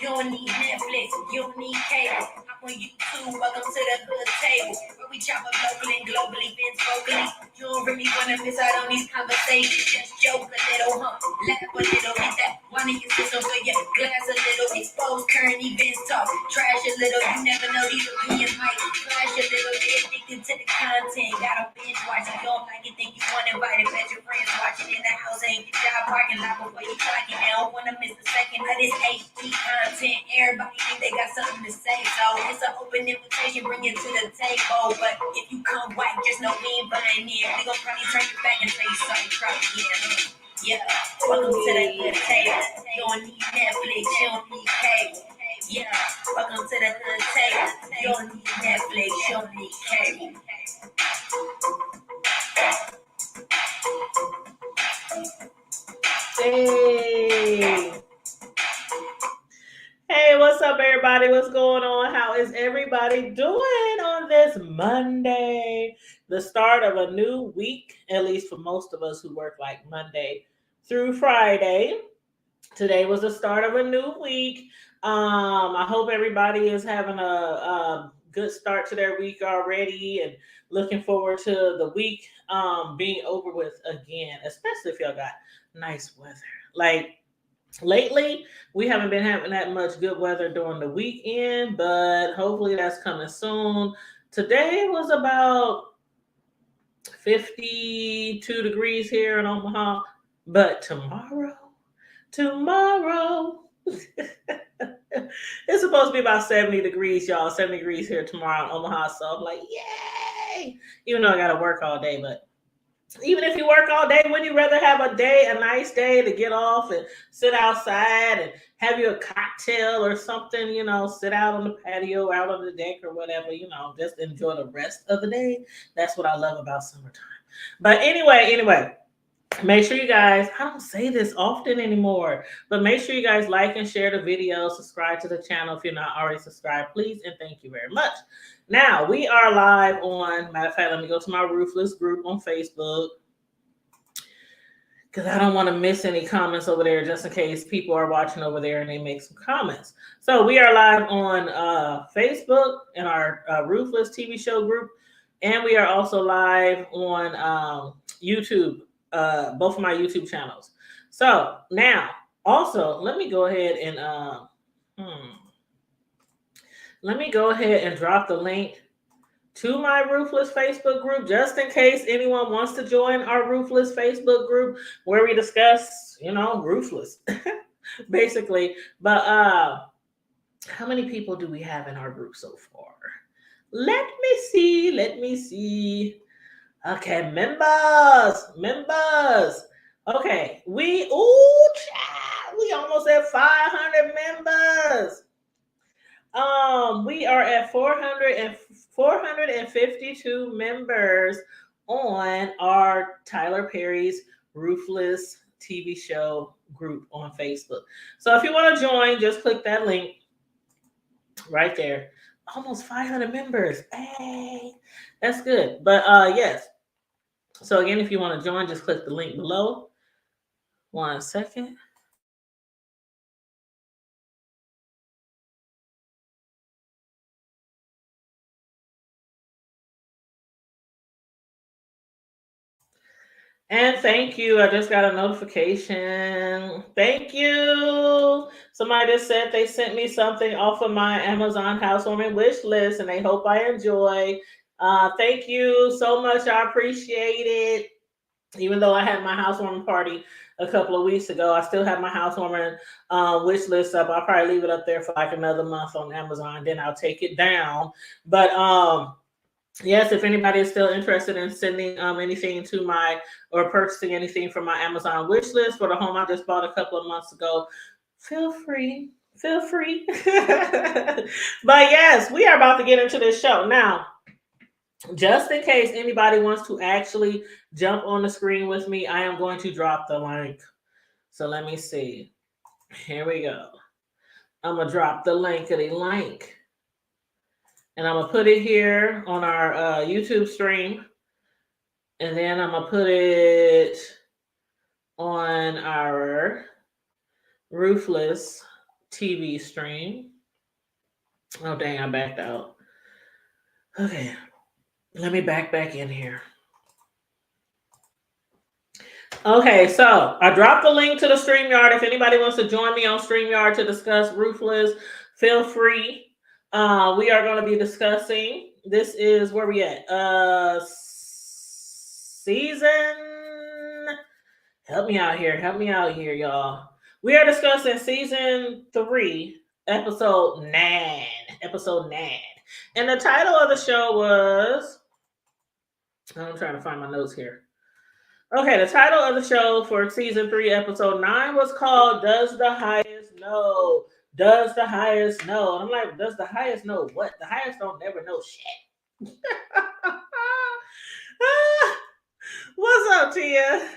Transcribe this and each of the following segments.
don't need Netflix, you don't need cable. I'm on YouTube, welcome to the hood table, where we chop up local and global events vocally. You don't really wanna miss out on these conversations. Just joke a little, laugh a little, hit that one of your systems or your glass a little, expose current events talk, trash a little. You never know, these opinions might clash a little. Get addicted to the content, gotta binge watch it. You don't like it, think you want to invite it, bet your friends watching in the house ain't job parking lot before you clock it. They don't wanna miss a second of this HD content. Everybody think they got something to say, so it's an open invitation, bring it to the table. But if you come white, just know we ain't buying in. We gon' probably turn you back and say you sorry, try again. Yeah, welcome to the hood table. You don't need Netflix, you don't need cable. Yeah, welcome to the hood table. You don't need Netflix, you don't need cable. Hey. Hey, what's up, everybody? What's going on? How is everybody doing on this Monday? The start of a new week, at least for most of us who work like Monday through Friday. Today was the start of a new week. I hope everybody is having a good start to their week already and looking forward to the week being over with again, especially if y'all got nice weather. Like, lately, we haven't been having that much good weather during the weekend, but hopefully that's coming soon. Today was about 52 degrees here in Omaha, but tomorrow, it's supposed to be about 70 degrees, y'all. 70 degrees here tomorrow in Omaha, so I'm like, yay! Even though I got to work all day, but even if you work all day, wouldn't you rather have a nice day to get off and sit outside and have you a cocktail or something, sit out on the patio, out on the deck or whatever, just enjoy the rest of the day. That's what I love about summertime. But anyway, make sure you guys, I don't say this often anymore, but make sure you guys like and share the video, subscribe to the channel if you're not already subscribed, please, and thank you very much. Now, we are live on, matter of fact, let me go to my Ruthless group on Facebook, because I don't want to miss any comments over there just in case people are watching over there and they make some comments. So we are live on Facebook in our Ruthless TV show group, and we are also live on YouTube, both of my YouTube channels. So now, also, let me go ahead and drop the link to my Ruthless Facebook group, just in case anyone wants to join our Ruthless Facebook group where we discuss, Ruthless, basically. But how many people do we have in our group so far? Let me see. Okay, members. Okay, we almost at 500 members. We are at 452 members on our Tyler Perry's Ruthless TV show group on Facebook. So if you want to join, just click that link right there. Almost 500 members. Hey, that's good. But yes. So again, if you want to join, just click the link below. 1 second. And thank you. I just got a notification. Thank you. Somebody just said they sent me something off of my Amazon housewarming wish list and they hope I enjoy. Thank you so much. I appreciate it. Even though I had my housewarming party a couple of weeks ago, I still have my housewarming wish list up. I'll probably leave it up there for like another month on Amazon. Then I'll take it down. But yes, if anybody is still interested in sending anything to or purchasing anything from my Amazon wish list for the home I just bought a couple of months ago, feel free. But yes, we are about to get into this show. Now, just in case anybody wants to actually jump on the screen with me, I am going to drop the link. So let me see. Here we go. I'm going to drop the link. And I'm going to put it here on our YouTube stream. And then I'm going to put it on our Ruthless TV stream. Oh dang, I backed out. Okay, let me back in here. Okay, so I dropped the link to the StreamYard. If anybody wants to join me on StreamYard to discuss Ruthless, feel free. We are going to be discussing. This is where we at. Season. Help me out here. Help me out here, y'all. We are discussing season 3, episode 9. Episode 9. And the title of the show was. I'm trying to find my notes here. Okay, the title of the show for season 3, episode 9 was called Does the Highest Know? Does the Highest Know? And I'm like, does the highest know what? The highest don't never know shit. What's up, Tia?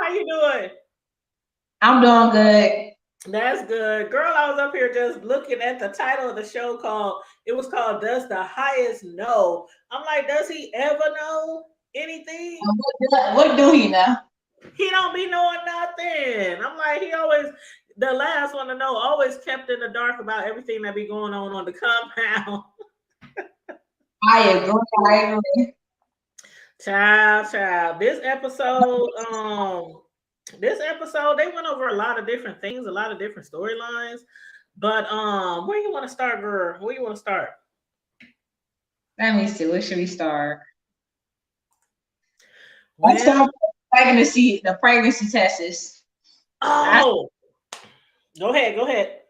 How you doing? I'm doing good. That's good. Girl, I was up here just looking at the title of the show called Does the Highest Know? I'm like, does he ever know anything? What do he know? He don't be knowing nothing. I'm like, he always, the last one to know, always kept in the dark about everything that be going on the compound. I agree. Child. This episode, they went over a lot of different things, a lot of different storylines. But where you want to start, girl? Where you want to start? Let me see. Where should we start? Let's start the pregnancy tests. Oh, go ahead.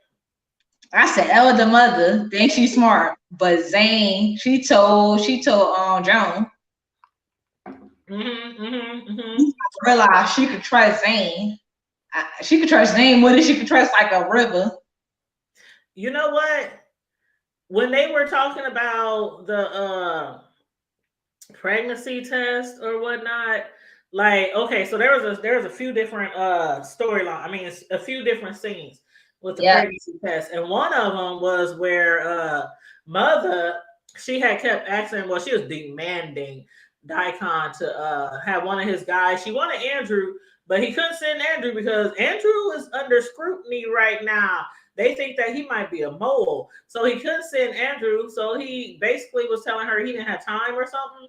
I said Ella the mother, think she's smart, but Zane, she told Joan. Realized she could trust Zane. She could trust Zane more than she could trust like a river. You know what? When they were talking about the pregnancy test or whatnot, like, okay, so there was a few different storyline. I mean, it's a few different scenes with the pregnancy test, and one of them was where mother, she had kept asking, well, she was demanding Daikon to have one of his guys. She wanted Andrew, but he couldn't send Andrew because Andrew is under scrutiny right now. They think that he might be a mole, so he couldn't send Andrew. So he basically was telling her he didn't have time or something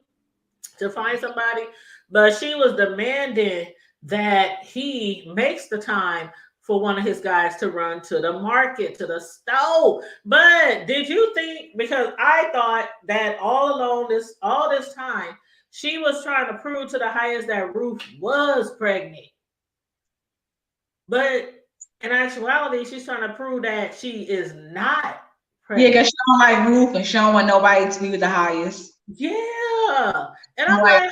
to find somebody, but she was demanding that he makes the time for one of his guys to run to the market, to the store. But did you think, because I thought that all along all this time, she was trying to prove to the highest that Ruth was pregnant. But in actuality, she's trying to prove that she is not pregnant. Yeah, because she don't like Ruth and she don't want nobody to be with the highest. Yeah. And I'm like,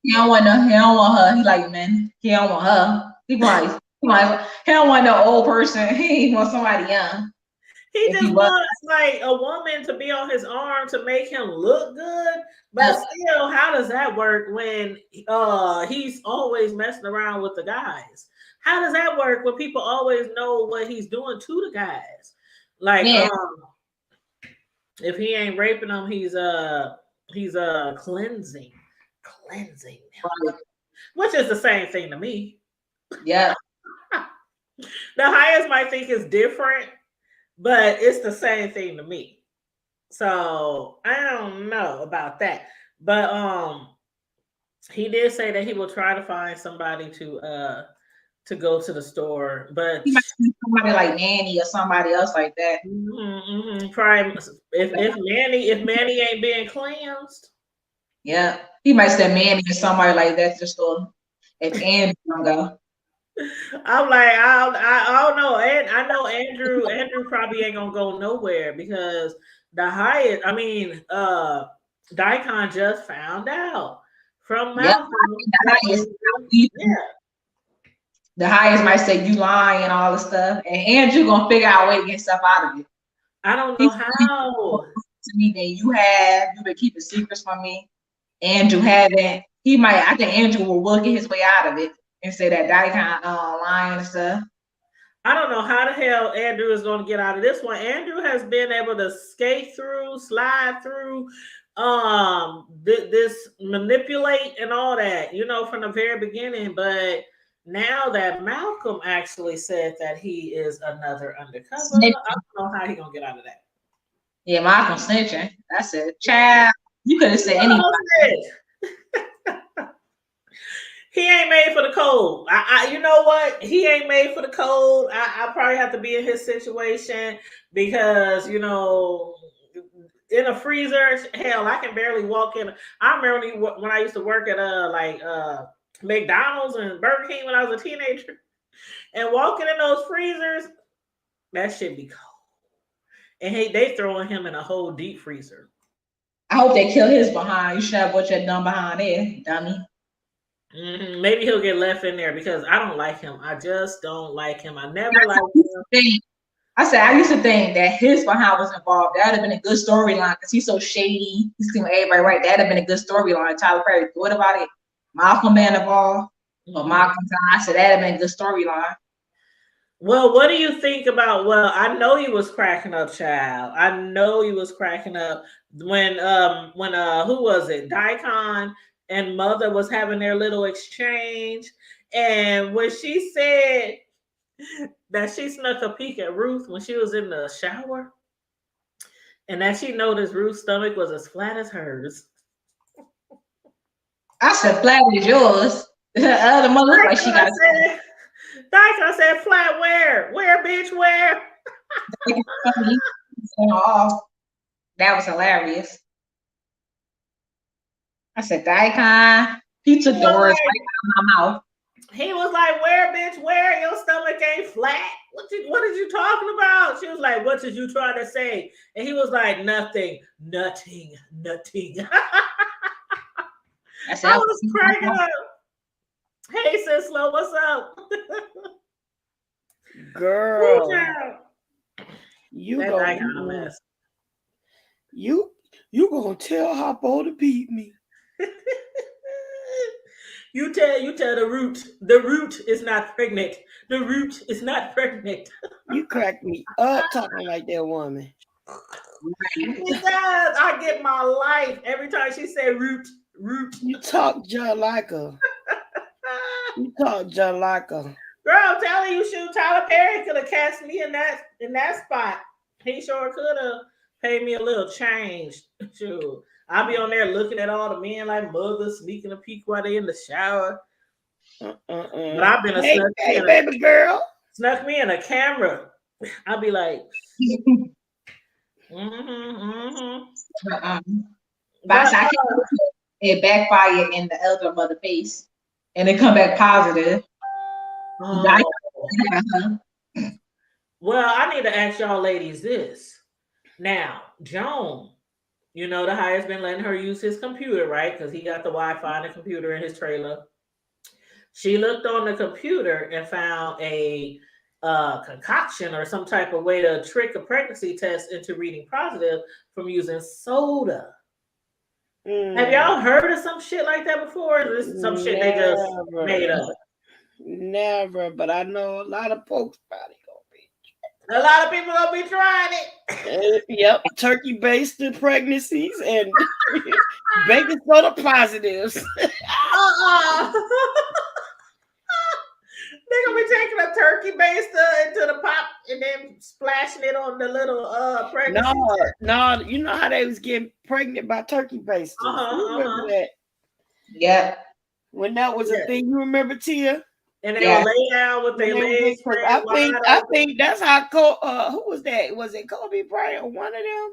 he don't want her. He like, man, he don't want her. He don't want no old person. He wants somebody young. He just wants like a woman to be on his arm to make him look good. But still, how does that work when he's always messing around with the guys? How does that work when people always know what he's doing to the guys? Like, if he ain't raping them, he's cleansing them. Which is the same thing to me. Yeah. The highest might think it's different, but it's the same thing to me. So I don't know about that. But he did say that he will try to find somebody to go to the store. But he might see somebody like Manny or somebody else like that. Probably if Manny ain't being cleansed. Yeah. He might say Manny or somebody like that to the store. If Andrew don't go. I'm like, I don't know. And I know Andrew probably ain't gonna go nowhere because the highest, I mean, Daikon just found out from Malcolm. The highest might say you lying and all the stuff, and Andrew gonna figure out a way to get stuff out of it. I don't know how. To me, then you've been keeping secrets from me. Andrew haven't. I think Andrew will work his way out of it and say that Daikon lying and stuff. I don't know how the hell Andrew is going to get out of this one. Andrew has been able to slide through, this manipulate and all that, from the very beginning. But now that Malcolm actually said that he is another undercover, Snitch. I don't know how he gonna get out of that. Yeah, Malcolm snitching. That's it. Child, you could have said anybody. He ain't made for the cold. You know what? He ain't made for the cold. I probably have to be in his situation because, you know, in a freezer, hell, I can barely walk in. I remember when I used to work at McDonald's and Burger King when I was a teenager, and walking in those freezers, that shit be cold. And hey, they throwing him in a whole deep freezer. I hope they kill his behind. You should have what you're done behind there, dummy. Mm-hmm. Maybe he'll get left in there because I don't like him. I just don't like him. I never liked him. I used to think that his behind was involved. That would have been a good storyline because he's so shady. He's seeing everybody right. That'd have been a good storyline. Tyler Perry thought about it. Malcolm been involved, but Malcolm I said that'd have been a good storyline. Well, what do you think about? Well, I know he was cracking up, child. I know he was cracking up when who was it? Daikon and Mother was having their little exchange, and when she said that she snuck a peek at Ruth when she was in the shower, and that she noticed Ruth's stomach was as flat as hers. I said, flat as yours. The other mother looked like she got a Daikon said, flat where? Where, bitch, where? That was hilarious. I said, Daikon, he took the words right out of my mouth. He was like, where, bitch, where? Your stomach ain't flat. What did you talking about? She was like, what did you try to say? And he was like, nothing. I was cracking up. Hey, sis, Lo, what's up? Girl, you gonna tell Hoppo to beat me. You tell the root. The root is not pregnant. The root is not pregnant. You crack me up talking like that woman. Because I get my life every time she said root. You talk just like her. You talk just like her. Girl, I'm telling you, shoot, Tyler Perry could have cast me in that spot. He sure could have paid me a little change. Shoot. I'll be on there looking at all the men like Mother sneaking a peek while they in the shower. But I've been baby girl. Snuck me in a camera. I'll be like, But it backfired in the elder mother face, and it come back positive. Oh. Well, I need to ask y'all ladies this. Now, Joan, you know, the highest been letting her use his computer, right? Because he got the Wi-Fi and the computer in his trailer. She looked on the computer and found a concoction or some type of way to trick a pregnancy test into reading positive from using soda. Have y'all heard of some shit like that before? Or is this some shit they just made up? Never, but I know a lot of folks probably gonna be. A lot of people gonna be trying it. Yep, turkey-based pregnancies and baking soda positives. They're gonna be taking a turkey baster into the pop and then splashing it on the little pregnancy. No, you know how they was getting pregnant by turkey basters. You remember that? Yeah. When that was a thing, you remember, Tia? And they will lay down with their legs. I think that's how who was that? Was it Kobe Bryant or one of them?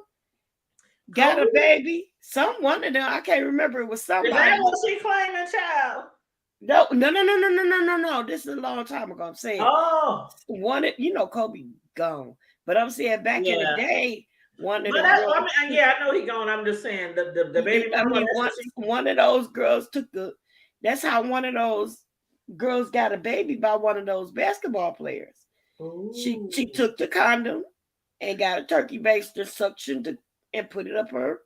Got a baby? One of them. I can't remember. It was somebody. Is that what she claiming, child? No. This is a long time ago. I'm saying. Oh. Kobe gone. But I'm saying back in the day, one of them. I know he gone. I'm just saying the baby. One of those girls took that's how one of those girls got a baby by one of those basketball players. Ooh. She took the condom and got a turkey baster suction and put it up her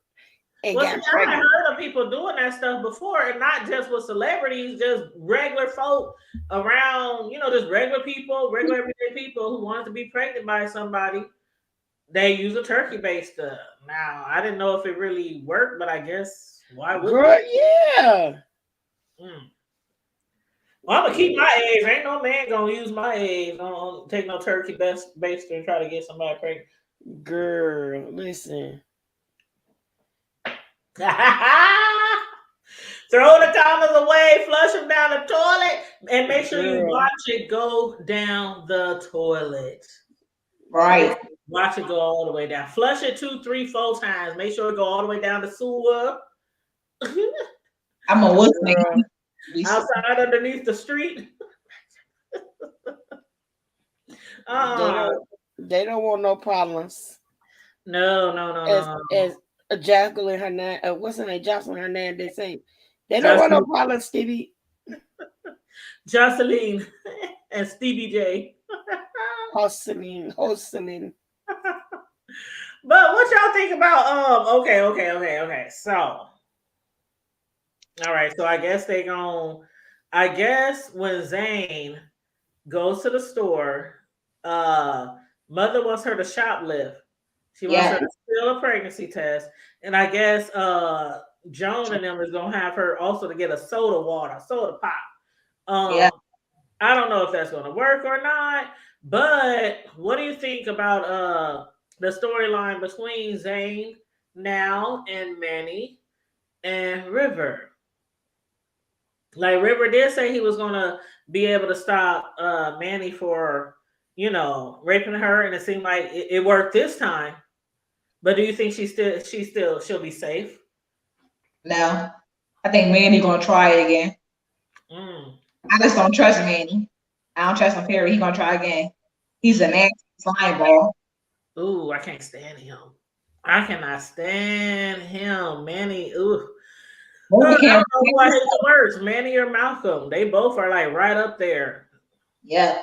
and got pregnant. I heard of people doing that stuff before, and not just with celebrities, just regular folk around, just regular people, regular everyday people who wanted to be pregnant by somebody. They use a turkey baster. Now, I didn't know if it really worked, but I guess why would it? Yeah. Well, I'm gonna keep my eggs. Ain't no man gonna use my eggs. Don't take no turkey baster and try to get somebody pregnant. Girl, listen. Throw the condoms away, flush them down the toilet, and make sure you Girl. watch it go down the toilet. Right. Watch it go all the way down. Flush it 2, 3, 4 times. Make sure it go all the way down the sewer. I'm a what's Girl. name? Outside underneath the street. They don't want no problems. No. As Jacqueline Hernandez, what's her name? Jocelyn Hernandez saying, they don't want no problems, Stevie. Jocelyn and Stevie J. Hustling. But what y'all think about okay. So all right, so I guess when Zane goes to the store, mother wants her to shoplift. She wants her to steal a pregnancy test. And I guess Joan and them is gonna have her also to get a soda pop. I don't know if that's gonna work or not, but what do you think about the storyline between Zane now and Manny and River? Like River did say he was gonna be able to stop Manny for, raping her, and it seemed like it worked this time. But do you think she'll be safe? No. I think Manny gonna try it again. I just don't trust Manny. I don't trust him, Perry. He gonna try again. He's a nasty slime ball. Ooh, I can't stand him. I cannot stand him. Manny, ooh. I don't know who I hate the worst, Manny or Malcolm. They both are like right up there. Yeah.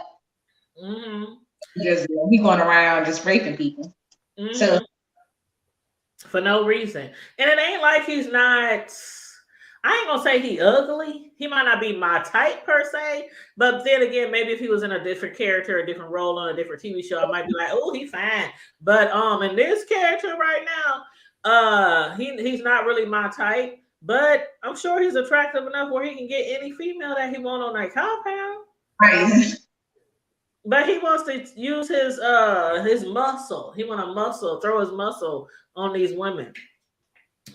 He going around just raping people. So for no reason. And it ain't like he's not, I ain't gonna say he ugly. He might not be my type per se, but then again, maybe if he was in a different character, a different role on a different TV show, I might be like, oh, he's fine. But in this character right now, he's not really my type. But I'm sure he's attractive enough where he can get any female that he want on that compound. Right. But he wants to use his muscle. He want to throw his muscle on these women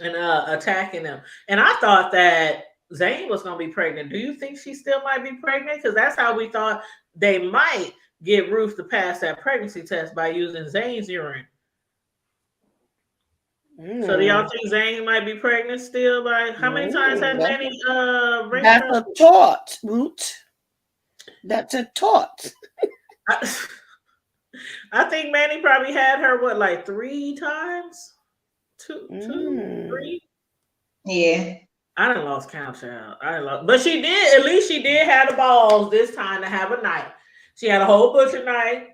and attacking them. And I thought that Zane was going to be pregnant. Do you think she still might be pregnant? Because that's how we thought they might get Ruth to pass that pregnancy test, by using Zane's urine. So do y'all think Zane might be pregnant still? By how many times has Manny raped her? That's a taught, Root. That's a taught. I think Manny probably had her like 3 times? 2, 3? Yeah. I done lost count, child. But she did, at least she did have the balls this time to have a knife. She had a whole butcher knife.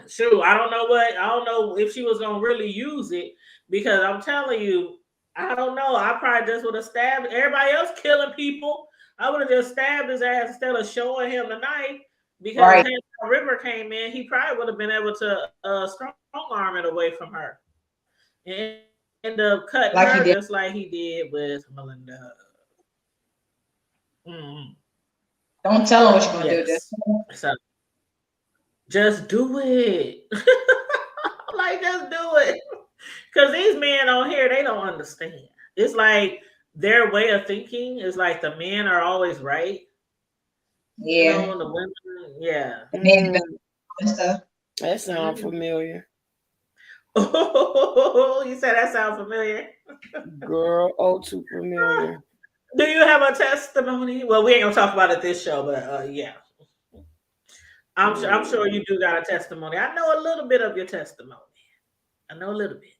Shoot, I don't know if she was gonna really use it, because I'm telling you, I don't know. I probably just would have stabbed everybody else killing people. I would have just stabbed his ass instead of showing him the knife, because River came in, he probably would have been able to strong arm it away from her and end up cutting her just like he did with Melinda. Don't tell him what you're gonna do. Just do it. Like, just do it. Because these men on here, they don't understand. It's like their way of thinking is like the men are always right. Yeah. The women, yeah. That sounds familiar. Oh, you said that sounds familiar? Girl, too familiar. Do you have a testimony? Well, we ain't gonna talk about it this show, but yeah. I'm sure you do got a testimony. I know a little bit of your testimony. I know a little bit.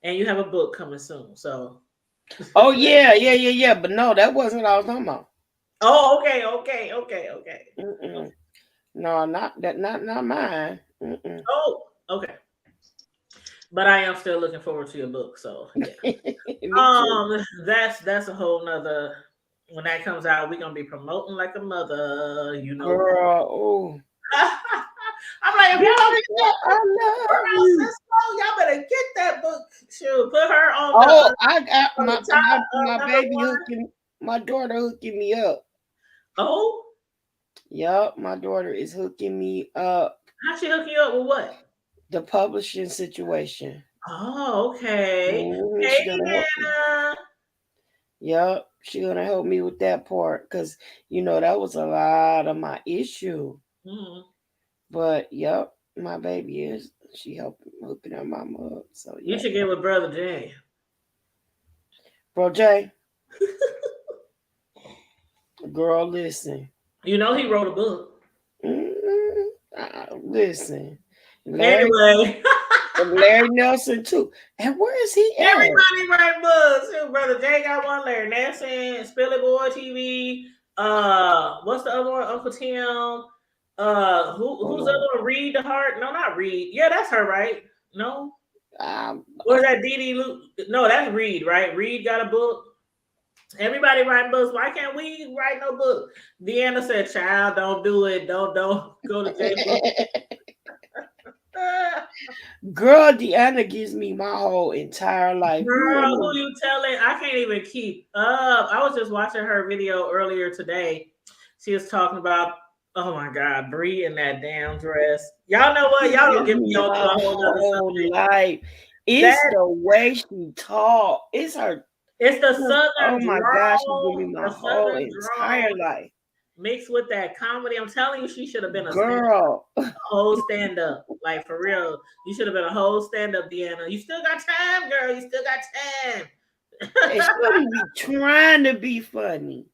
And you have a book coming soon, so. Oh, yeah. But no, that wasn't what I was talking about. Oh, okay. No, not that. Not mine. Oh, okay. But I am still looking forward to your book, so yeah. That's a whole nother. When that comes out, we're gonna be promoting like a mother, Girl, I'm like, if y'all don't get that, y'all better get that book. Shoot, put her on. I got my baby hooking, my daughter hooking me up. Oh, Yup, my daughter is hooking me up. How she hook you up with what? The publishing situation. Oh, okay. She Hey, gonna help me. Hannah. Yup, she gonna help me with that part because that was a lot of my issue. Mm-hmm. But yup, my baby is she helping hooking her mama up. So You yeah, should get with Brother Jay. bro Jay, girl, listen. You know he wrote a book. Listen, Larry Anyway. and Larry Nelson too. And where is he at? Everybody write books. Too. Brother Jay got one. Larry Nelson, Spilly Boy TV. What's the other one? Uncle Tim. Who's the other one? Read the Heart. No, not Read. Yeah, that's her, right? No. Or is that Dee Dee Luke? No, that's Reed, right? Reed got a book. Everybody writing books. Why can't we write no book? Deanna said, "Child, don't do it. Don't go to J book." Girl, Deanna gives me my whole entire life. Girl, who you telling? I can't even keep up. I was just watching her video earlier today. She was talking about, oh my God, Brie in that damn dress. Y'all know what? Y'all don't give me on to a whole other life. It's the way she talk. It's her. It's the southern. Oh my gosh, she give me my whole entire life. Mixed with that comedy. I'm telling you, she should have been a girl. A whole stand-up. Like, for real. You should have been a whole stand-up, Deanna. You still got time, girl. You still got time. And she be trying to be funny.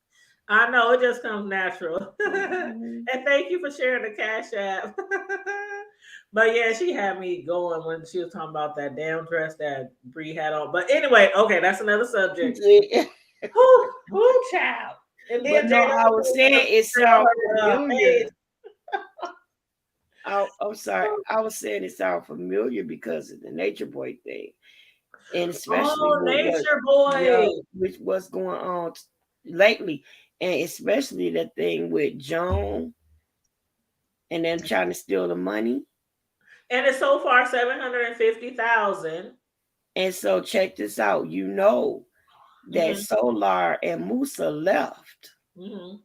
I know. It just comes natural. And thank you for sharing the Cash App. But yeah, she had me going when she was talking about that damn dress that Brie had on. But anyway, okay, that's another subject. Who child? And then I was saying it sounds familiar. I'm sorry. I was saying it sounds familiar because of the Nature Boy thing. And especially Nature Boy, which was going on lately. And especially the thing with Joan and them trying to steal the money. And it's so far $750,000. And so check this out. You know that Solar and Musa left. Mm-hmm.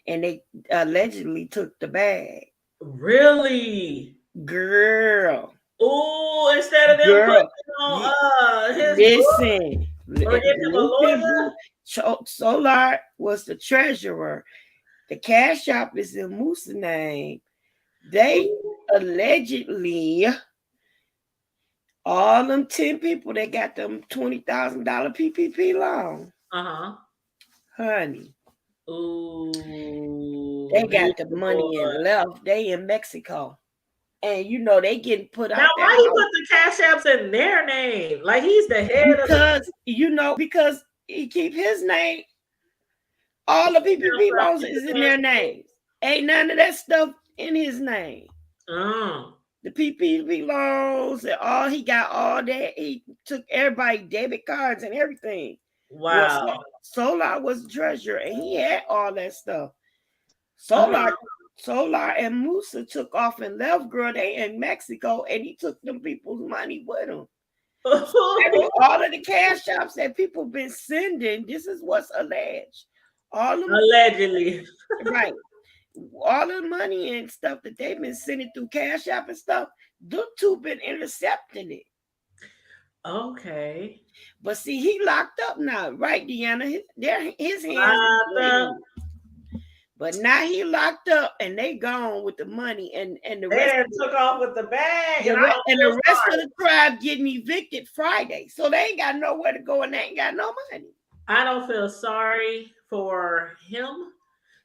And they allegedly took the bag. Really? Girl. Oh, instead of them putting on his listen. Solar was the treasurer. The cash shop is in Musa's name. They allegedly, all them 10 people that got them $20,000 PPP loan. Honey. Ooh. They got the money and left. They in Mexico. And they getting put out. Now, why he put the cash apps in their name? Like he's the head because he keep his name. All the PPP loans is in their names. Ain't none of that stuff in his name. The PPP loans and all, he got all that. He took everybody's debit cards and everything. Wow. Well, Solar was the treasurer and he had all that stuff. Solar and Musa took off and left, girl. They in Mexico and he took them people's money with him. All of the cash shops that people been sending, this is what's alleged. Allegedly. Right. All the money and stuff that they've been sending through Cash App and stuff, them two been intercepting it. Okay. But see, he locked up now, right, Deanna? His hands. But now he locked up and they gone with the money and the rest took off with the bag. And the rest of the tribe getting evicted Friday. So they ain't got nowhere to go and they ain't got no money. I don't feel sorry for him.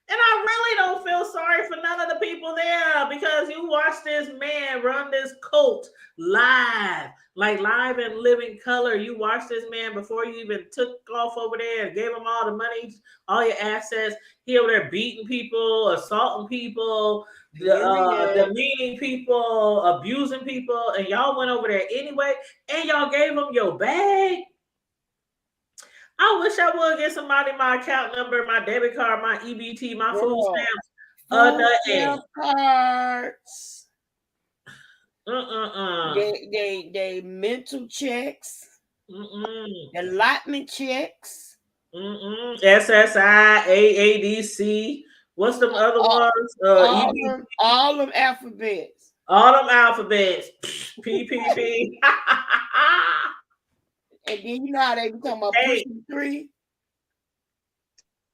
And I really don't feel sorry for none of the people there because you watch this man run this cult live, like live in living color. You watch this man before you even took off over there and gave him all the money, all your assets. He over there beating people, assaulting people, demeaning people, abusing people, and y'all went over there anyway, and y'all gave him your bag. I wish I would get somebody my account number, my debit card, my EBT, my food stamps. Cards. They mental checks. Allotment checks. SSI, AADC, What's the other ones? All them alphabets. All them alphabets. PPP. And then you know how they be talking about Hey. pushing 3.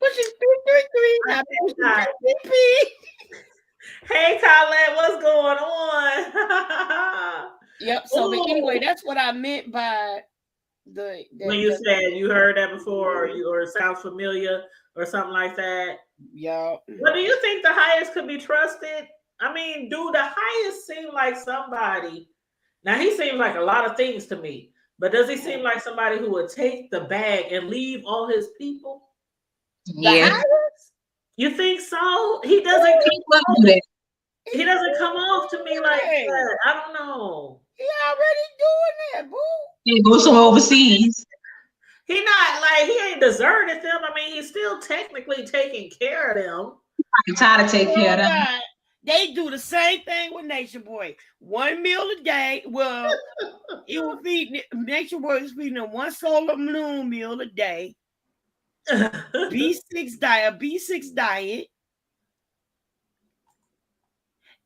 Pushing 333. Now pushing PPP. Hey, Colette, what's going on? Yep. So but anyway, that's what I meant by when you said you heard that before, or it sounds familiar, or something like that. Yeah. Well, do you think the highest could be trusted? I mean, do the highest seem like somebody? Now he seems like a lot of things to me, but does he seem like somebody who would take the bag and leave all his people? Yeah. You think so? He doesn't. He doesn't come off to me like that. I don't know. He already doing that, boo. He goes somewhere overseas. He not like he ain't deserted them. I mean, he's still technically taking care of them. I try to take care of them. They do the same thing with Nature Boy. 1 meal a day. Well, it will feed Nature Boy is feeding them 1 solar moon meal a day. B6 diet.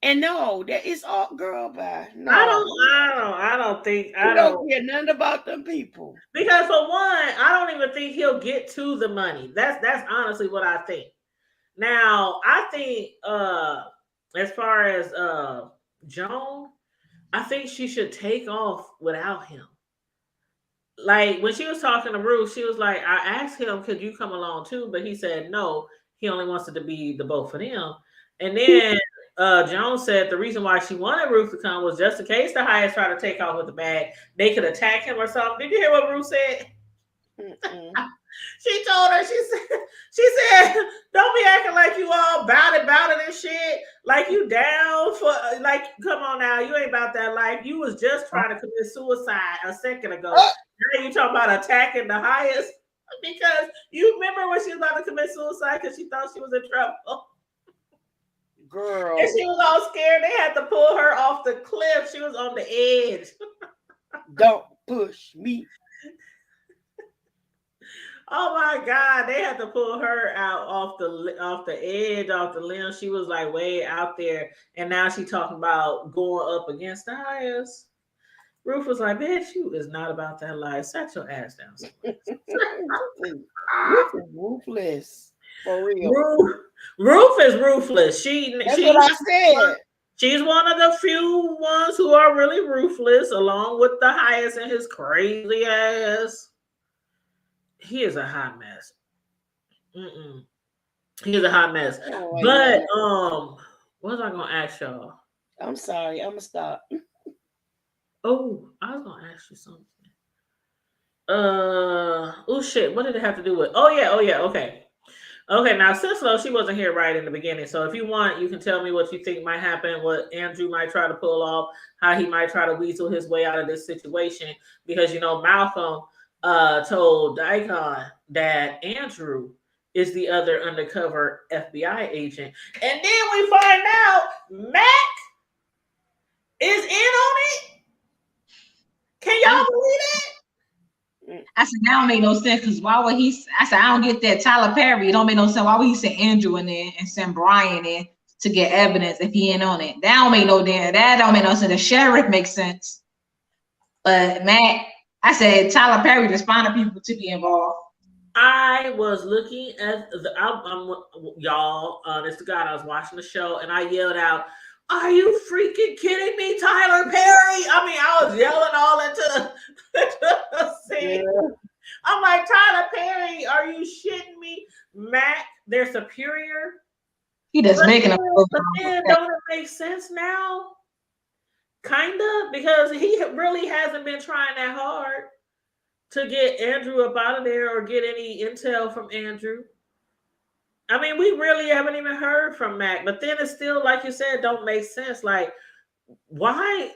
And no, that is all girl by. No. I don't think I don't care nothing about them people. Because for one, I don't even think he'll get to the money. That's honestly what I think. Now, I think as far as Joan, I think she should take off without him. Like when she was talking to Ruth, she was like, I asked him, could you come along too? But he said no, he only wants it to be the both of them. And then Joan said the reason why she wanted Ruth to come was just in case the highest tried to take off with the bag, they could attack him or something. Did you hear what Ruth said? She told her, she said, don't be acting like you all about it and shit. Like you down for, like, come on now, you ain't about that life. You was just trying to commit suicide a second ago. Now you talking about attacking the highest because you remember when she was about to commit suicide because she thought she was in trouble. Girl. And she was all scared. They had to pull her off the cliff. She was on the edge. Don't push me. Oh my God, they had to pull her out off the edge, off the limb. She was like way out there. And now she talking about going up against the highest. Ruth was like, bitch, you is not about that life. Set your ass down. Ruth is ruthless. For real. Ruth is ruthless. That's what I said. She's one of the few ones who are really ruthless, along with the highest and his crazy ass. He is a hot mess. He is a hot mess. Oh, but what was I gonna ask y'all? I'm sorry, I'm gonna stop. Oh, I was gonna ask you something. Oh shit, what did it have to do with? Oh yeah, okay. Okay, now Cicelo, she wasn't here right in the beginning. So if you want, you can tell me what you think might happen, what Andrew might try to pull off, how he might try to weasel his way out of this situation. Because you know, Malcolm told Daikon that Andrew is the other undercover FBI agent. And then we find out Mac is in on it. Can y'all believe that? I said, that don't make no sense because why would he? I said, I don't get that. Tyler Perry, it don't make no sense. Why would he send Andrew in there and send Brian in to get evidence if he ain't on it? That don't make no sense. The sheriff makes sense. But Matt, I said, Tyler Perry just finding people to be involved. I was looking at y'all, it's the God, I was watching the show and I yelled out, are you freaking kidding me, Tyler Perry? I mean, I was yelling all into the scene. Yeah. I'm like, Tyler Perry, are you shitting me? Mac, their superior. He just making a but then don't it make sense now? Kinda, because he really hasn't been trying that hard to get Andrew up out of there or get any intel from Andrew. I mean, we really haven't even heard from Mac, but then it's still, like you said, don't make sense. Like, why?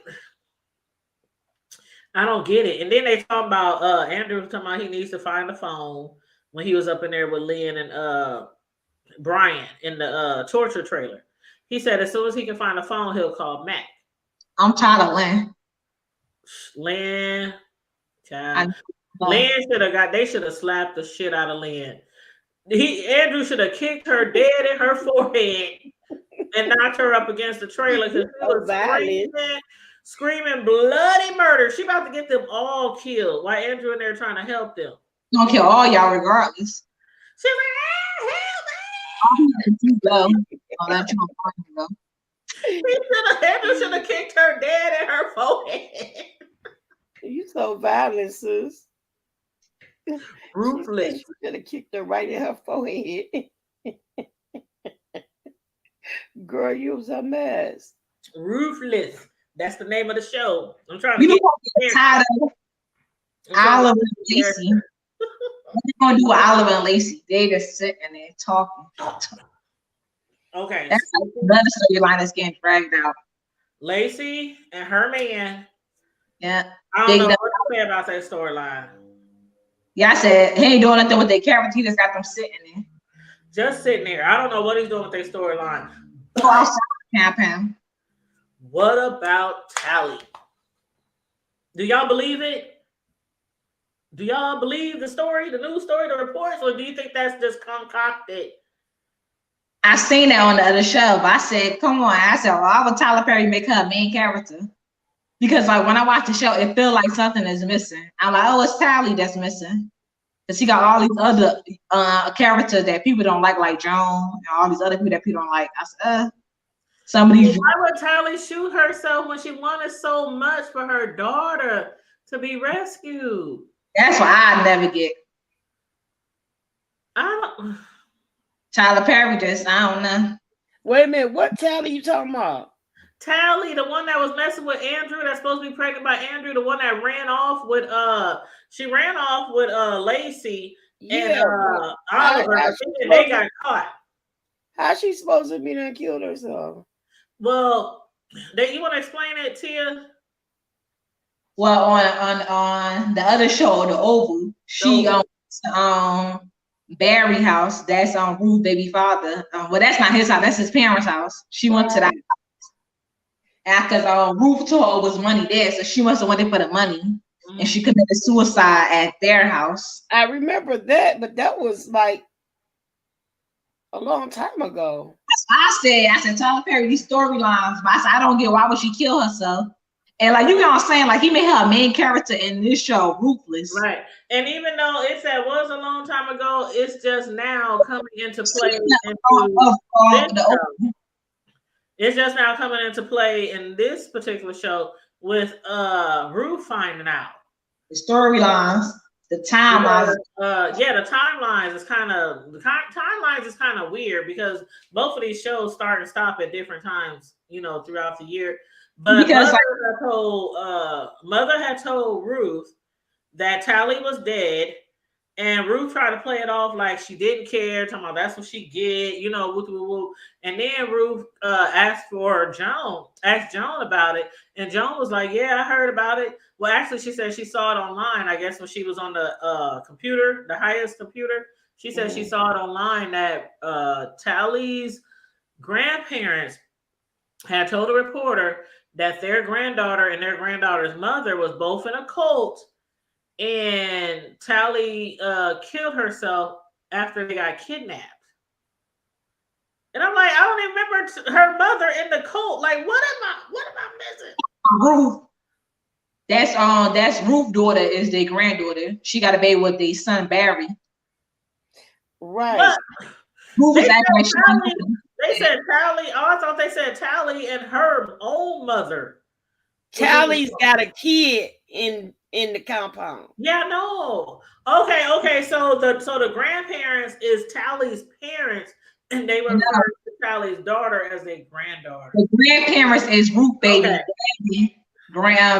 I don't get it. And then they talk about Andrew talking about he needs to find the phone when he was up in there with Lynn and Brian in the torture trailer. He said as soon as he can find the phone, he'll call Mac. I'm tired of Lynn. Lynn, child. Lynn should have they should have slapped the shit out of Lynn. Andrew should have kicked her dead in her forehead and knocked her up against the trailer because she was screaming bloody murder. She about to get them all killed while Andrew in there trying to help them. Gonna kill all y'all regardless. She's like, help me! Andrew should have kicked her dead in her forehead. You so violent, sis. Ruthless. She should have kicked her right in her forehead. Girl, you was a mess. Ruthless. That's the name of the show. I'm trying You to get tired of Oliver and Lacey. What you gonna do with Oliver and Lacey? They just sitting there talking. Okay. That's like another storyline that's getting dragged out. Lacey and her man. Yeah. I don't know what to say about that storyline. Yeah, I said he ain't doing nothing with their character. He just got them sitting there. Just sitting there. I don't know what he's doing with their storyline. Go outside campaign. What about Tally? Do y'all believe it? Do y'all believe the story, the news story, the reports, or do you think that's just concocted? I seen that on the other show, but I said, come on. I said, why would Tyler Perry make her a main character? Because like when I watch the show, it feels like something is missing. I'm like, oh, it's Tally that's missing. Because she got all these other characters that people don't like Joan, and all these other people that people don't like. I said, some of these. Why would Tally shoot herself when she wanted so much for her daughter to be rescued? That's what I never get. I don't. Tyler Perry just, I don't know. Wait a minute, what Tally you talking about? Tally, the one that was messing with Andrew, that's supposed to be pregnant by Andrew, the one that ran off with Lacey and Oliver, and they got caught. How's she supposed to be done killed herself? Well, you want to explain it, Tia? Well, on the other show, the Oval, she Barry house. That's on Ruth's baby father. Well, that's not his house. That's his parents' house. She went to that house because Ruth told her was money there, so she must have went there for the money, and she committed suicide at their house. I remember that, but that was like a long time ago. I said, Tyler Perry, these storylines, but I said, I don't get why would she kill herself. And like, you know what I'm saying? Like, he made her a main character in this show, Ruthless. Right. And even though it said was a long time ago, it's just now coming into play. It's just now coming into play in this particular show with Ruth finding out. The storylines, the timelines. The timelines is kind of weird because both of these shows start and stop at different times, throughout the year. But Mother had told Ruth that Tally was dead, and Ruth tried to play it off like she didn't care, talking about that's what she get, whoop, whoop, whoop. And then Ruth asked Joan about it, and Joan was like, yeah, I heard about it. Well, actually, she said she saw it online, I guess, when she was on the computer, the highest computer. She said she saw it online that Tally's grandparents had told a reporter that their granddaughter and their granddaughter's mother was both in a cult, and Tally killed herself after they got kidnapped. And I'm like, I don't even remember her mother in the cult. Like, what am I missing? Ruth. That's Ruth's daughter is their granddaughter. She got a baby with their son Barry. Right. But Ruth is actually they said Tally. Oh, I thought they said Tally and her own mother. Tally's got a kid in the compound. Yeah, no. Okay. So the grandparents is Tally's parents, and they refer to Tally's daughter as a granddaughter. The grandparents is Ruth baby daddy,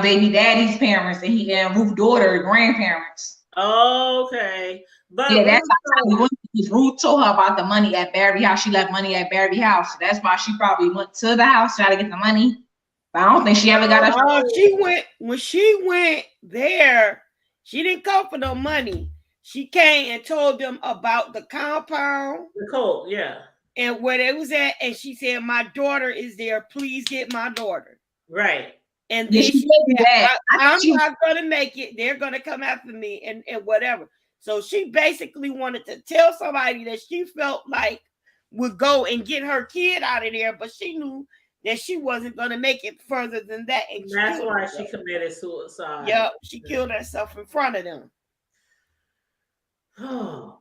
baby daddy's parents, and Ruth's daughter grandparents. Okay. But yeah, that's how Tally went. Ruth told her about the money at Barry house. She left money at Barry house. So that's why she probably went to the house to try to get the money. But I don't think she ever got it. When she went there, she didn't come for no money. She came and told them about the compound. The cult, yeah. And where they was at, and she said, my daughter is there. Please get my daughter. Right. And then she said, I'm not gonna make it. They're gonna come after me and whatever. So she basically wanted to tell somebody that she felt like would go and get her kid out of there, but she knew that she wasn't going to make it further than that. And that's why she committed suicide. Yep, she killed herself in front of them. But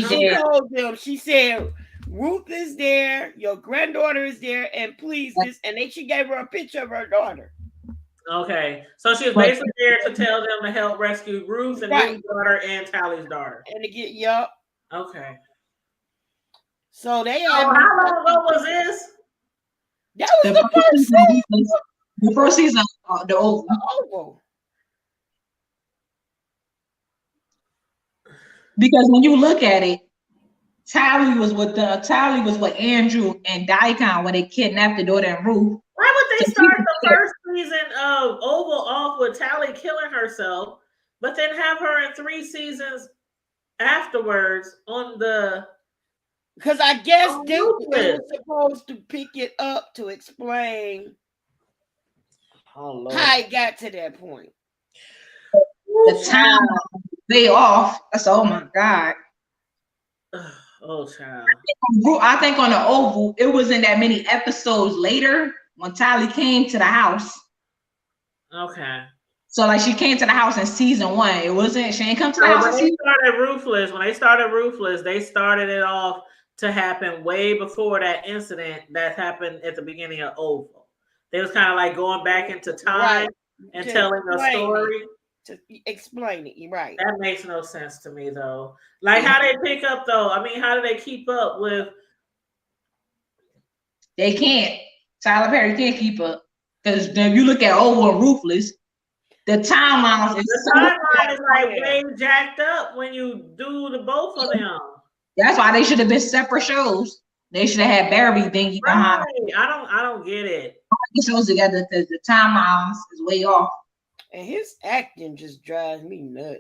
she told them, she said, Ruth is there, your granddaughter is there, and please this, and then she gave her a picture of her daughter. Okay, so she was basically there to tell them to help rescue Ruth and Ruth's daughter and Tally's daughter. And to get, yup. Okay. So they how long ago was this? That was the first season. The first season, the Oval. Because when you look at it, Tally was with Andrew and Daikon when they kidnapped the daughter and Ruth. Why would they start the first season of Oval off with Tally killing herself, but then have her in 3 seasons afterwards on the? Because I guess they were supposed to pick it up to explain how it got to that point. The time they off. That's oh my God. Oh child. I think on the Oval, it wasn't that many episodes later when Tally came to the house. Okay. So like she came to the house in season 1. It wasn't, she ain't come to the house. When they started Ruthless, they started it off to happen way before that incident that happened at the beginning of Oval. They was kind of like going back into time and telling a story. To explain it, right? That makes no sense to me, though. Like, how they pick up, though? I mean, how do they keep up with? They can't. Tyler Perry can't keep up because if you look at Oval and Ruthless, the timeline is like way jacked up when you do the both of them. That's why they should have been separate shows. They should have had Barry thingy behind. I don't get it. The shows together because the timelines is way off. And his acting just drives me nuts.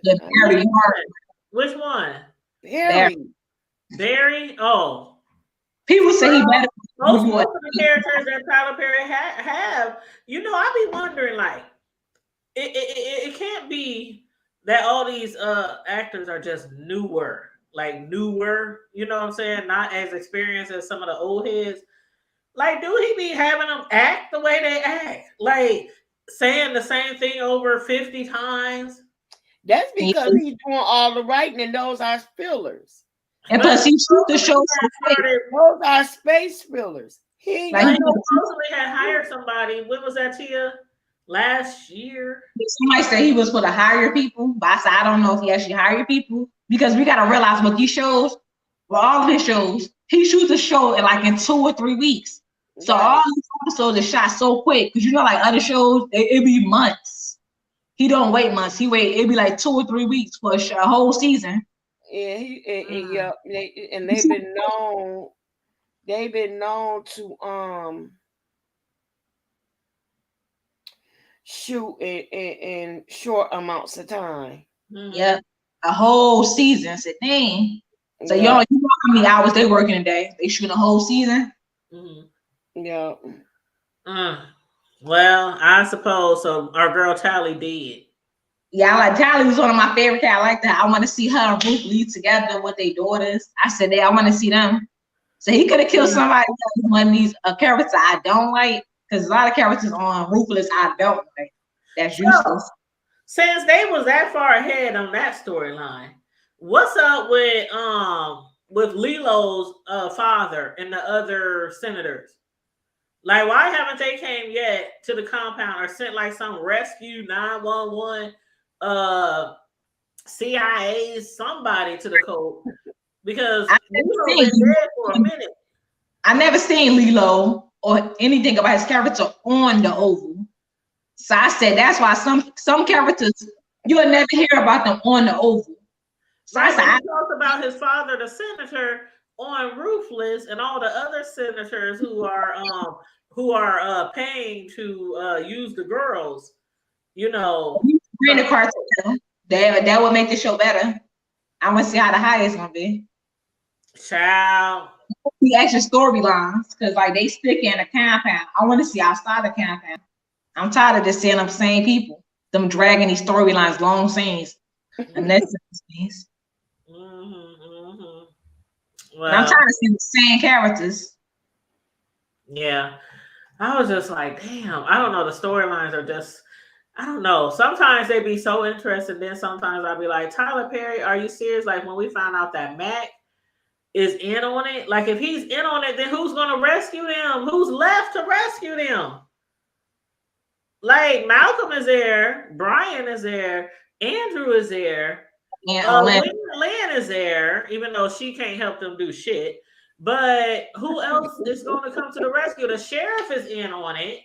Which one? Barry. Oh. People say he better. Most of the characters that Tyler Perry have, I be wondering, like, it can't be that all these actors are just newer, you know what I'm saying? Not as experienced as some of the old heads. Like, do he be having them act the way they act? Like, saying the same thing over 50 times? That's because he's doing all the writing and those are fillers. And plus, he shoot the show. Those are space fillers. He supposedly had hired somebody. When was that, Tia? Last year? Somebody said he was for to hire people, but I said I don't know if he actually hired people because we got to realize with these shows, with all of his shows, he shoots a show in 2 or 3 weeks. So all these episodes are shot so quick because like other shows, it be months. He don't wait months. It'd be like 2 or 3 weeks for a whole season. Yeah, and they've been known. They've been known to shoot in short amounts of time. Yeah, a whole season. So dang. So y'all, you know how many hours they working a day? They shoot a whole season. Yeah. Well, I suppose so. Our girl Tally did. Yeah, Tally was one of my favorite characters. I like that. I want to see her and Ruth lead together with their daughters. I said, I want to see them. So he could have killed somebody else, one of these characters I don't like, because a lot of characters on Ruthless I don't like. That's useless. Since they was that far ahead on that storyline, what's up with Lilo's father and the other senators? Like, why haven't they came yet to the compound or sent like some rescue 911 CIA somebody to the coast? Because Lilo's been dead for a minute. I never seen Lilo or anything about his character on the Oval. So I said that's why some characters you'll never hear about them on the Oval. So I talked about his father, the senator, on Ruthless, and all the other senators who are paying to use the girls. Bring the cartel. That would make the show better. I want to see how the high is gonna be. Child. The extra storylines, because they stick in a compound. I want to see outside the compound. I'm tired of just seeing them same people, them dragging these storylines, long scenes, unnecessary scenes. And I'm Well, trying to see the same characters. yeah. I was just like, damn, I don't know. The storylines are just, I don't know. Sometimes they be so interesting. Then sometimes I'll be like, Tyler Perry, are you serious? Like when we found out that Mac is in on it, like if he's in on it, then who's going to rescue them? Who's left to rescue them? Like Malcolm is there, Brian is there, Andrew is there, And Lynn is there, even though she can't help them do shit. But who else is going to come to the rescue? The sheriff is in on it.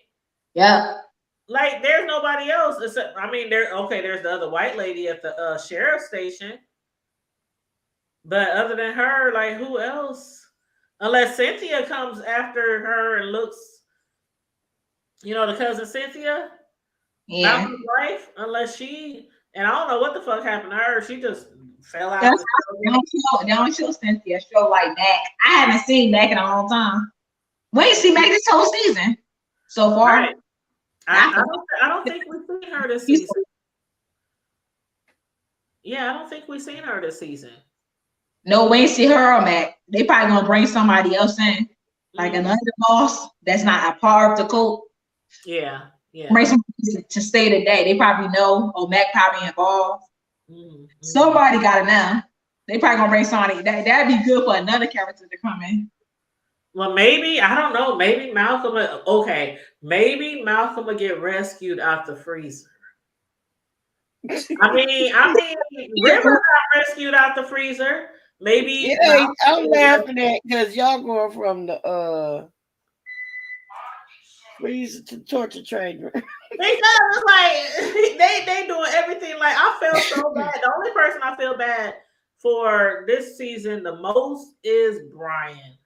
yeah. Like there's nobody else except I mean there's the other white lady at the sheriff station. But other than her, like who else? Unless Cynthia comes after her and looks, the cousin Cynthia, Yeah. Malcolm's wife. Unless she and I don't know what the fuck happened to her. She just fell out. They don't show Cynthia show like Mac. I haven't seen Mac in a long time. We ain't seen Mac this whole season so far. Right. I don't think we've seen her this season. Yeah, I don't think we've seen her this season. No, we ain't see her or Mac. They probably gonna bring somebody else in, like another boss that's not a part of the cult. Yeah, yeah. Bring somebody to stay today. They probably know. Oh, Mac probably involved. Somebody gotta know. They probably gonna bring somebody. That'd be good for another character to come in. Well, maybe I don't know. Maybe Malcolm. Okay, maybe Malcolm will get rescued out the freezer. I mean, River got rescued out the freezer. Maybe I'm laughing at because y'all going from the freezer to torture chamber. Because it's like they doing everything. Like I felt so bad. The only person I feel bad for this season the most is Brian.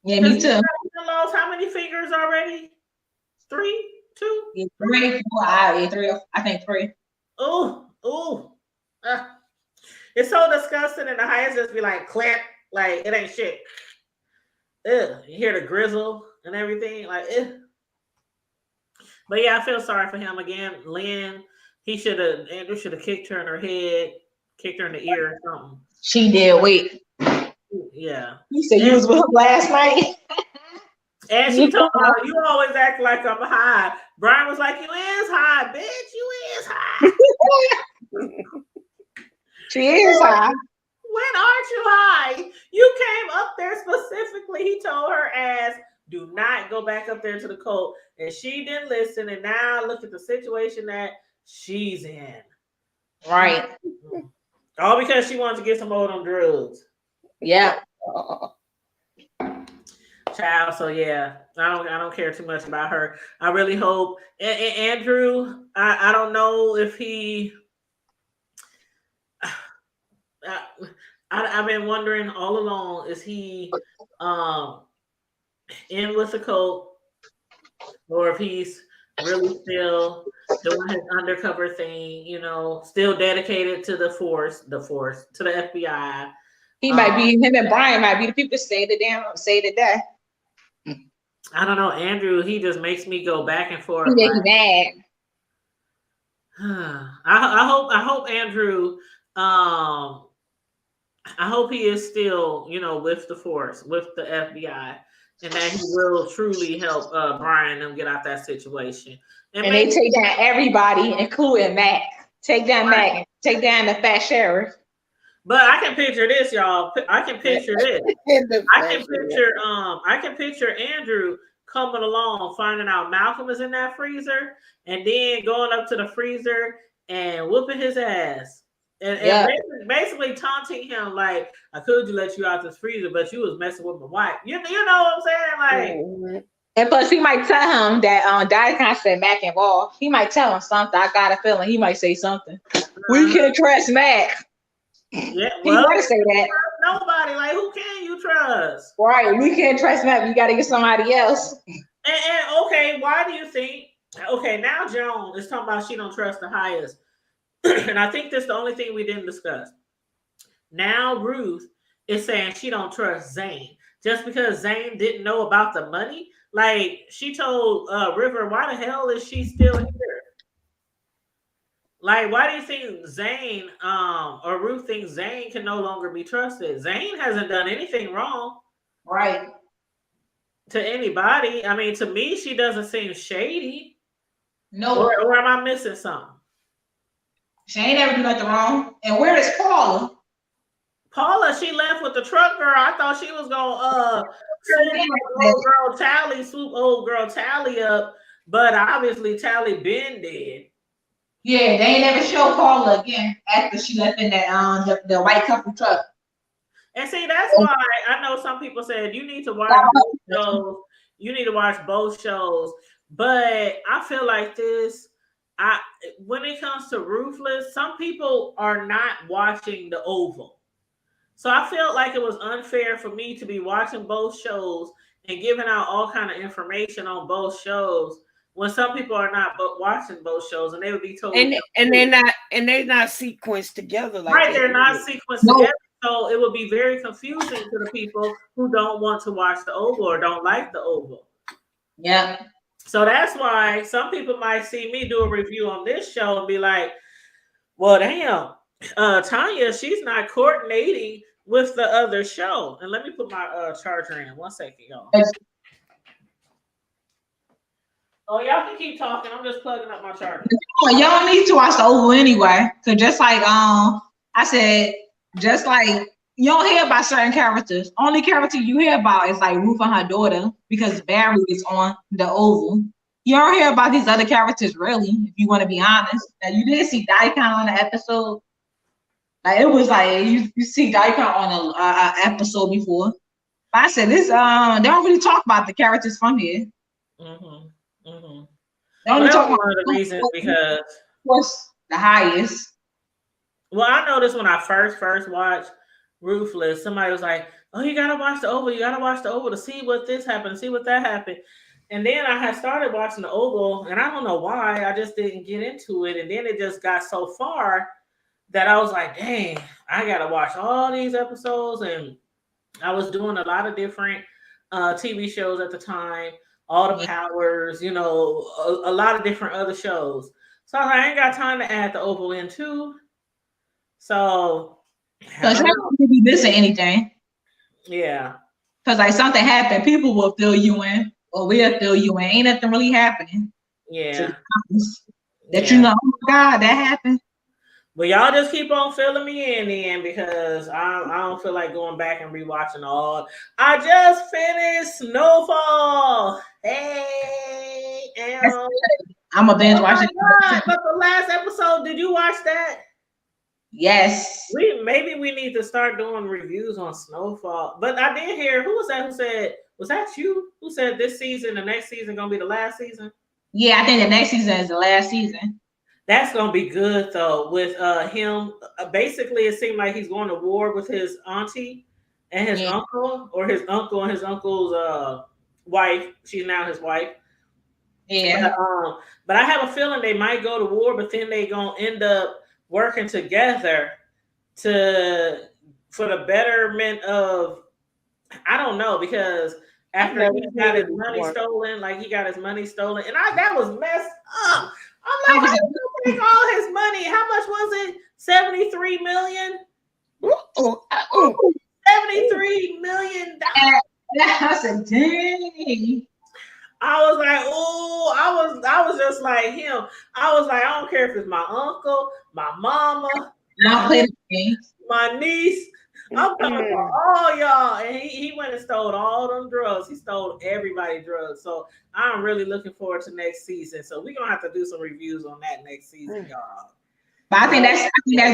Yeah, me too. He lost how many fingers already? 3, 2, 3, 4, 3. I think 3. Oh. It's so disgusting, and the highest just be like clap, like it ain't shit. Ugh. You hear the grizzle and everything, like ugh. But yeah, I feel sorry for him again. Lynn, Andrew should have kicked her in her head, kicked her in the ear or something. She did. Wait. Yeah. You said you was with her last night. And she told her, you always act like I'm high. Brian was like, you is high, bitch. You is high. She is high. When aren't you high? You came up there specifically. He told her ass, do not go back up there to the cult. And she didn't listen. And now look at the situation that she's in. Right. All because she wanted to get some more of them drugs. Yeah. Child, so yeah, I don't care too much about her. I really hope Andrew. I don't know if he. I've been wondering all along: is he in with the cult, or if he's really still doing his undercover thing? Still dedicated to the force, to the FBI. He might be him and Brian might be the people that say that. I don't know, Andrew. He just makes me go back and forth. He makes me mad. I hope Andrew. I hope he is still, with the force, with the FBI, and that he will truly help Brian and them get out that situation. And they take down everybody, including Mac. Take down Mac. Take down the fat sheriff. But I can picture this, y'all. I can picture this. I can picture Andrew coming along, finding out Malcolm is in that freezer, and then going up to the freezer and whooping his ass. And basically taunting him like, I could let you out this freezer, but you was messing with my wife. You know what I'm saying? Like, and plus he might tell him that Daddy kind of said Mac involved. He might tell him something. I got a feeling he might say something. We can't trust Mac. Yeah, he might say that. Nobody, like, who can you trust? Right, we can't trust Mac. You got to get somebody else. And okay, why do you think? Okay, now Joan is talking about she don't trust the highest, and I think that's the only thing we didn't discuss. Now Ruth is saying she don't trust Zane just because Zane didn't know about the money. Like she told River, why the hell is she still here? Like, why do you think Zayn or Ruth thinks Zayn can no longer be trusted? Zayn hasn't done anything wrong. Right. To anybody. I mean, to me, she doesn't seem shady. No. Or am I missing something? She ain't ever do nothing wrong. And where is Paula? Paula, she left with the truck girl. I thought she was gonna swoop old girl Tally up, but obviously Tally been dead. Yeah, they ain't never show Paula again after she left in that the white couple truck. And see, that's why I know some people said you need to watch both shows. You need to watch both shows. But I feel like this. When it comes to Ruthless, some people are not watching the Oval. So I felt like it was unfair for me to be watching both shows and giving out all kind of information on both shows when some people are not watching both shows and they would be told and they're not sequenced together like right, they're not sequenced together. So it would be very confusing to the people who don't want to watch the Oval or don't like the Oval. Yeah. So that's why some people might see me do a review on this show and be like, well, damn, Tanya, she's not coordinating with the other show. And let me put my charger in. 1 second, y'all. Oh, y'all can keep talking. I'm just plugging up my charger. Y'all don't need to watch the Oval anyway. So just like I said, just like you don't hear about certain characters. Only character you hear about is like Ruth and her daughter because Barry is on the Oval. You don't hear about these other characters really, if you want to be honest. Now you did see Daikon on the episode. Like it was like you see Daikon on a episode before. But I said this they don't really talk about the characters from here. Mm-hmm. Mm-hmm. They only talk about one of the reasons because what's the highest. Well, I noticed when I first watched Ruthless, somebody was like, "Oh, you gotta watch the Oval. You gotta watch the Oval to see what this happened, see what that happened." And then I had started watching the Oval, and I don't know why. I just didn't get into it, and then it just got so far that I was like, "Dang, I gotta watch all these episodes." And I was doing a lot of different TV shows at the time, all the Powers, you know, a lot of different other shows. So I ain't got time to add the Oval in too. So Because you don't be missing anything. Yeah. Because like something happened, people will fill you in, or we'll fill you in. Ain't nothing really happening. Yeah. That you know, oh my God, that happened. But y'all just keep on filling me in then because I don't feel like going back and rewatching all. I just finished Snowfall. Hey, I'm a binge watcher. But the last episode, did you watch that? Yes. Maybe we need to start doing reviews on Snowfall. But I did hear, who was that who said, was that you who said this season, the next season gonna be the last season? Yeah, I think the next season is the last season. That's gonna be good though. With him, basically, it seemed like he's going to war with his auntie and his uncle, or his uncle and his uncle's wife. She's now his wife. Yeah. But I have a feeling they might go to war, but then they gonna end up working together for the betterment of, I don't know, because after he got his money stolen, and that was messed up. I'm like, how did you take all his money? How much was it? 73 million? $73 million. I said, dang. I was like, oh, I was just like him. I was like, I don't care if it's my uncle, my mama, my niece. I'm coming for all y'all. And he went and stole all them drugs. He stole everybody's drugs. So I'm really looking forward to next season. So we're gonna have to do some reviews on that next season, y'all. But I think that's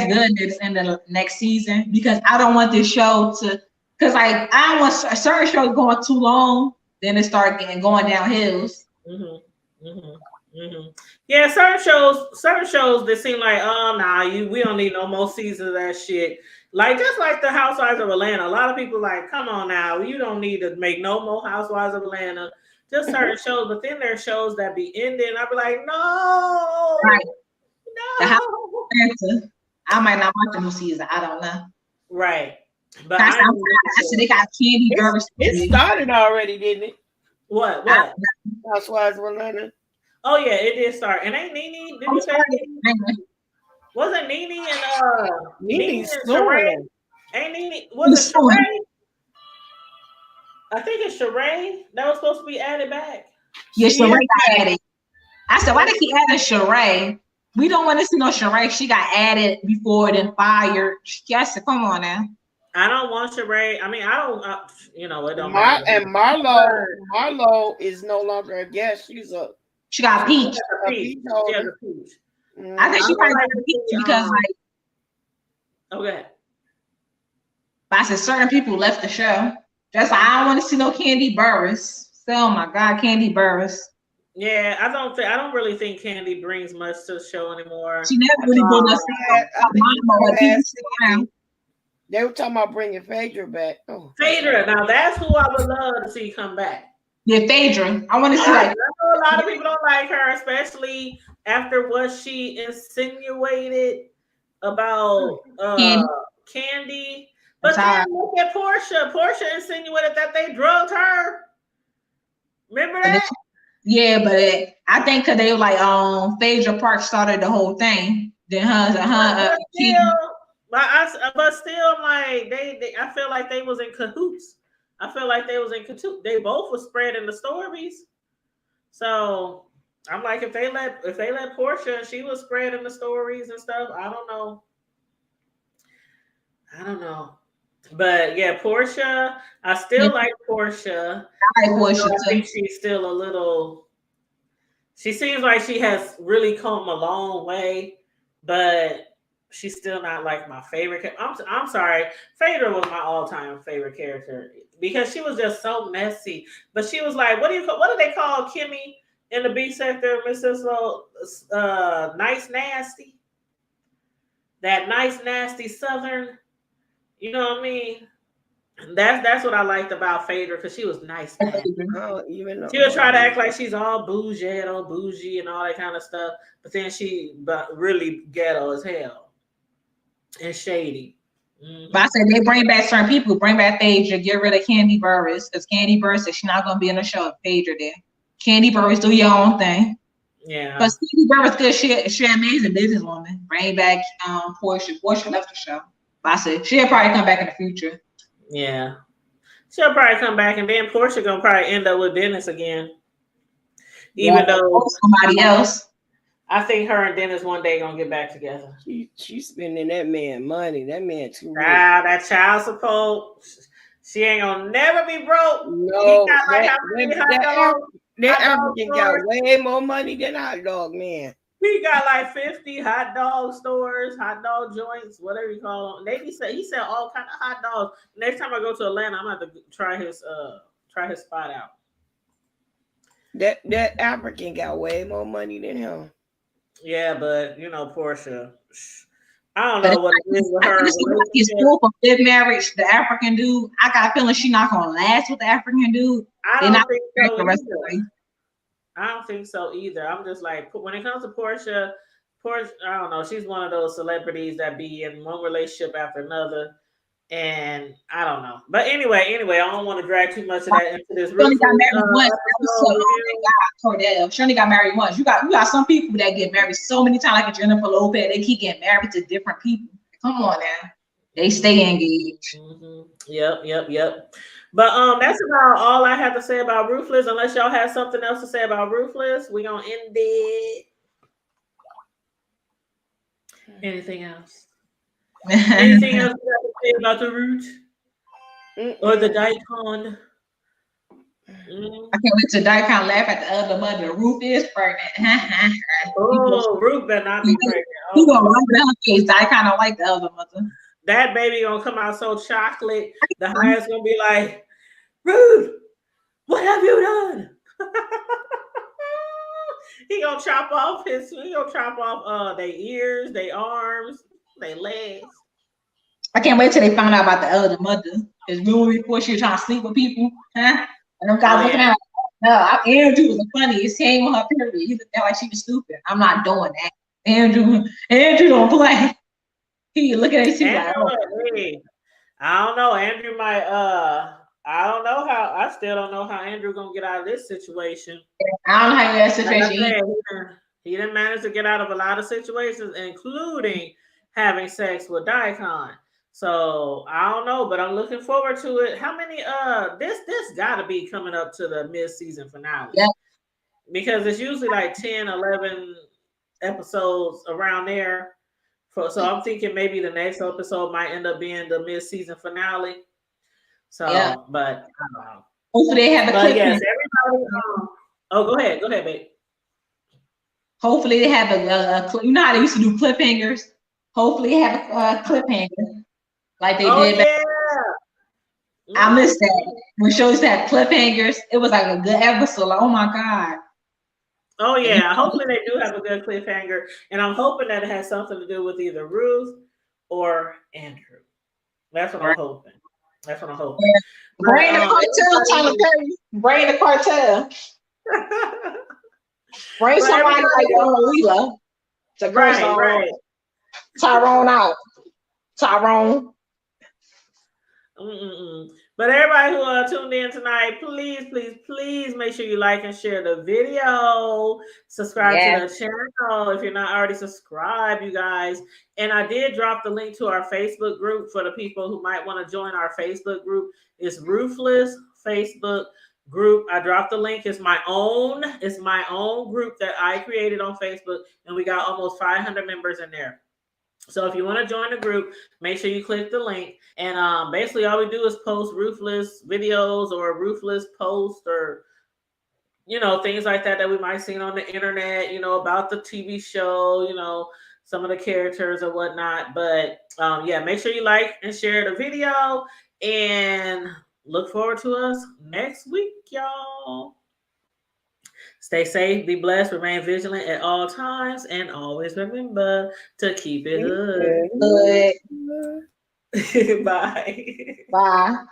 good that it's in the next season, because I don't want this show to, because like I don't want a certain show going too long, then it start going down hills. Yeah, certain shows that seem like, oh nah, we don't need no more seasons of that shit. Like just like the Housewives of Atlanta. A lot of people like, come on now, you don't need to make no more Housewives of Atlanta. Just certain shows, but then there are shows that be ending. I'd be like, no, right. No. I might not watch the new season. I don't know. Right. But I said they got Candy Burris. It started already, didn't it? What? Housewives of Atlanta. Oh yeah, it did start. And ain't Nene? Did you say Nene? Wasn't Nene and Nene's and suing Sheree? them. Ain't Nene? Was it suing. Sheree? I think it's Sheree that was supposed to be added back. Yeah, She Sheree is got added. I said, why they keep adding Sheree? We don't want to see no Sheree. She got added before, then fired. Yes, come on now. I don't want Sheree. I mean, I don't. It don't matter. And Marlo is no longer a guest. She got peach. a peach. She has a peach. I think she probably got the peach because Okay. I said certain people left the show. That's why I don't want to see no Candy Burris. So, oh my God, Candy Burris. Yeah, I don't really think Candy brings much to the show anymore. She never really brought us. They were talking about bringing Phaedra back. Oh, Phaedra, now that's who I would love to see come back. Yeah, Phaedra. I want to see I know a lot of people don't like her, especially after what she insinuated about Candy. But then look at Portia. Portia insinuated that they drugged her. Remember that? Yeah, but I think because they were like, Phaedra Park started the whole thing. Then but still, I'm like, I feel like they was in cahoots. They both were spreading the stories. So I'm like, if they let Portia, she was spreading the stories and stuff. I don't know. But yeah, Portia, I still like Portia. I like Portia. I think she's still a little. She seems like she has really come a long way, but she's still not like my favorite. I'm sorry, Phaedra was my all-time favorite character because she was just so messy. But she was like, what do they call Kimmy in the B sector, Mrs. Nice Nasty? That nice nasty Southern. You know what I mean? That's what I liked about Phaedra because she was nice. She would try to act like she's all bougie and all that kind of stuff, but then she really ghetto as hell and shady. Mm-hmm. But I said they bring back certain people. Bring back Phaedra. Get rid of Candy Burris because Candy Burris said she's not gonna be in the show if Phaedra there. Candy Burris, do your own thing. Yeah. But Candy Burris good. She an amazing businesswoman. Bring back Portia. Portia left the show. But I said she'll probably come back in the future. Yeah. She'll probably come back, and then Portia gonna probably end up with Dennis again. Even though somebody else. I think her and Dennis one day gonna get back together. She's spending that man money. That man too rich. That child support. She ain't gonna never be broke. No, he got like that African got way more money than Hot Dog Man. He got like 50 hot dog stores, hot dog joints, whatever you call them. He said all kind of hot dogs. Next time I go to Atlanta, I'm gonna have to try his spot out. That African got way more money than him. Yeah, but Portia, I don't know what it is with her. It's cool for good marriage. The African dude, I got a feeling she's not gonna last with the African dude. I don't think so either. I'm just like, when it comes to Portia, I don't know. She's one of those celebrities that be in one relationship after another, and I don't know. But anyway, I don't want to drag too much of that into this. She only got married once. Cordell. She only got married once. You got some people that get married so many times, like Jennifer Lopez. They keep getting married to different people. Come on now, they stay engaged. Mm-hmm. Yep. But that's about all I have to say about Ruthless. Unless y'all have something else to say about Ruthless, we're gonna end it. Anything else? Anything else you have to say about the root or the daikon? I can't wait till daikon laugh at the other mother. Ruth is pregnant. Ruth better not be pregnant. He gonna rub it in her face. Daikon don't like the other mother. That baby gonna come out so chocolate. The highest gonna be like, Ruth, what have you done? He gonna chop off their ears, their arms, their legs. I can't wait till they find out about the other mother. Because remember before she was trying to sleep with people, huh? And them guys looking at her. No, Andrew was the funniest. He ain't on her period. He looked at like she was stupid. I'm not doing that. Andrew don't play. He looking at his like, I don't know. Andrew might I still don't know how Andrew gonna get out of this situation. I don't know how you get out of this situation. He didn't manage to get out of a lot of situations, including having sex with Daikon. So I don't know, but I'm looking forward to it. How many this gotta be coming up to the mid-season finale. Yeah. Because it's usually like 10, 11 episodes around there. So I'm thinking maybe the next episode might end up being the mid-season finale. So, Yeah. but I don't know. Hopefully they have a But yes, cliffhanger. everybody. Oh, go ahead, babe. Hopefully they have you know how they used to do cliffhangers. Hopefully they have a cliffhanger like they did. Yeah. I missed that when shows had cliffhangers. It was like a good episode. Like, oh my god. Oh yeah. Hopefully they do have a good cliffhanger, and I'm hoping that it has something to do with either Ruth or Andrew. That's what I'm hoping. That's what I'm hoping. Yeah. Bring the cartel, Tyler Perry. Bring the cartel. Bring somebody like Wheeler to right. Tyrone out. Tyrone. But everybody who tuned in tonight, please make sure you like and share the video. Subscribe to the channel if you're not already subscribed, you guys. And I did drop the link to our Facebook group for the people who might want to join our Facebook group. It's Ruthless Facebook group. I dropped the link. It's my own group that I created on Facebook, and we got almost 500 members in there. So if you want to join the group, make sure you click the link. And basically all we do is post Ruthless videos or Ruthless posts or, things like that we might see on the internet, about the TV show, some of the characters or whatnot. But make sure you like and share the video and look forward to us next week, y'all. Stay safe, be blessed, remain vigilant at all times, and always remember to keep it hood. Good. Bye. Bye. Good night.